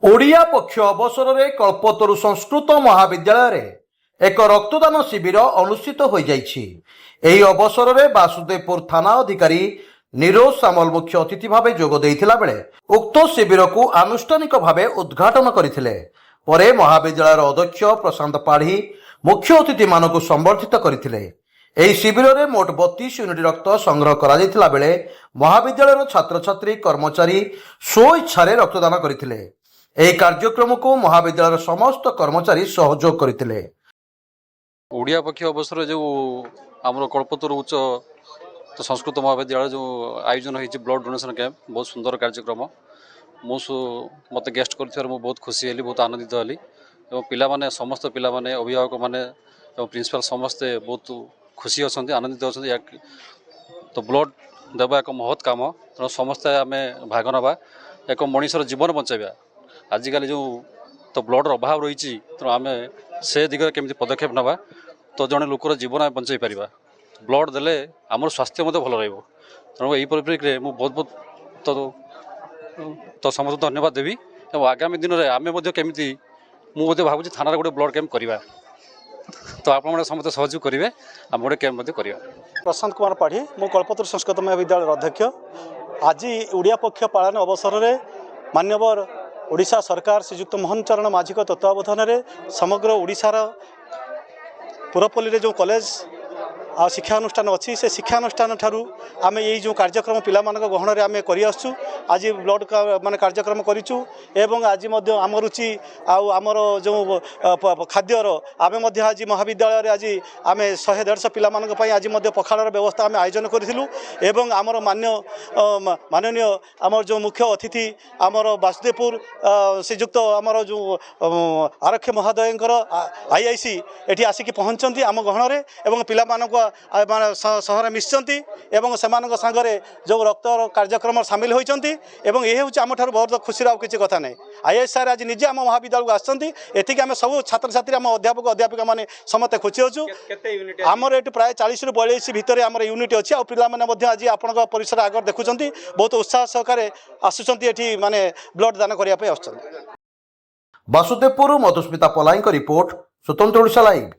ओडिया पक्ष अवसर में कल्पतरु संस्कृत महाविद्यालय एक रक्तदान शिविर अनुष्ठित हो जाइछि। एही अवसर में वासुदेवपुर थाना अधिकारी निरोज सामल मुख्य अतिथि भाव जोग देइथिला बेले उक्त शिविर को आनुष्ठानिक भाव उद्घाटन करथिले। परे महाविद्यालय अध्यक्ष प्रशांत पाढ़ी मुख्य अतिथि मानक संबर्धित करथिले। एही शिविर में मोट 32 यूनिट रक्त संग्रह करा जाइथिला बेले महाविद्यालय छात्र छात्री कर्मचारी स्वइच्छा रक्तदान करथिले। ଏହି କାର୍ଯ୍ୟକ୍ରମକୁ ମହାବିଦ୍ୟାଳୟର ସମସ୍ତ କର୍ମଚାରୀ ସହଯୋଗ କରିଥିଲେ। ଓଡ଼ିଆ ପକ୍ଷ ଅବସରରେ ଯେଉଁ ଆମର କଳ୍ପତରୁ ଉଚ୍ଚ ସଂସ୍କୃତ ମହାବିଦ୍ୟାଳୟ ଯେଉଁ ଆୟୋଜନ ହୋଇଛି ବ୍ଲଡ୍ ଡୋନେସନ୍ କ୍ୟାମ୍ପ, ବହୁତ ସୁନ୍ଦର କାର୍ଯ୍ୟକ୍ରମ। ମୋତେ ଗେଷ୍ଟ କରିଥିବାରୁ ମୁଁ ବହୁତ ଖୁସି ହେଲି, ବହୁତ ଆନନ୍ଦିତ ହେଲି ଏବଂ ପିଲାମାନେ ସମସ୍ତ ପିଲାମାନେ ଅଭିଭାବକମାନେ ଏବଂ ପ୍ରିନ୍ସିପାଲ ସମସ୍ତେ ବହୁତ ଖୁସି ଅଛନ୍ତି, ଆନନ୍ଦିତ ଅଛନ୍ତି। ତ ବ୍ଲଡ୍ ଦେବା ଏକ ମହତ୍ କାମ, ତେଣୁ ସମସ୍ତେ ଆମେ ଭାଗ ନେବା, ଏକ ମଣିଷର ଜୀବନ ବଞ୍ଚାଇବା। आजिकल जो तो ब्लडर अभाव रही तेणु आम से दिगरे केमी पदक्षेप नवा तो जड़े लोकर जीवन आम बचाई पार। ब्लड देले आमर स्वास्थ्य मत भल रही। तेणु यही परिप्रेक्षी में बहुत बहुत तो समस्त धन्यवाद देवी और आगामी दिन में आम केमी मुझे भावुँ थाना गोटे ब्लड कैंप करवा तो आप समस्त सहयोग करेंगे आम गोटे कैंप करवा। प्रशांत कुमार पाढ़ी मु कल्पतरु संस्कृत महाविद्यालय अध्यक्ष। आज ओडिया पक्ष पालन अवसर में मान्यवर ओडिशा सरकार श्रीजुक्त मोहन चरण माझी तत्वावधान में समग्र ओडिशार पुरपल्ली जो कॉलेज आ शिक्षानुष्ठान अच्छी से शिक्षानुष्ठान ठारू आम यही जो कार्यक्रम पिला गहन में आम कर आज ब्लड मान कार्यक्रम करूँ एवं आज आम रुचि आमर जो खाद्यर आम आज महाविद्यालय आज आम 100-150 पिला आज पखाड़र व्यवस्था आम आयोजन करूँ एवं आमर माननीय आमर जो मुख्य अतिथि आमर वासुदेवपुर श्रीजुक्त आमर जो आरक्षी महोदयंकर IIC एटी आसिक पहुँचती आम गहन में पिला सहर मिशिंट एवं से सांगरे जो रक्त कार्यक्रम सामिल होती ये हूँ आम बहुत खुशी किसी कथा ना। IIS सार आज निजे आम महाविद्यालय आसती आम सब छात्र छात्री आम अध्यापक अध्यापिका मैंने समस्ते खुशी अच्छु। आमर ये प्राय 40 ରୁ 42 भितर आम यूनिट अच्छी आ पाने आज आपण परिसर आगे देखुं बहुत उत्साह सहकारे आसुँच माने ब्लड दान करने। वासुदेवपुर मधुस्मिता पलाईं रिपोर्ट स्वतंत्र ओडिशा लाइव।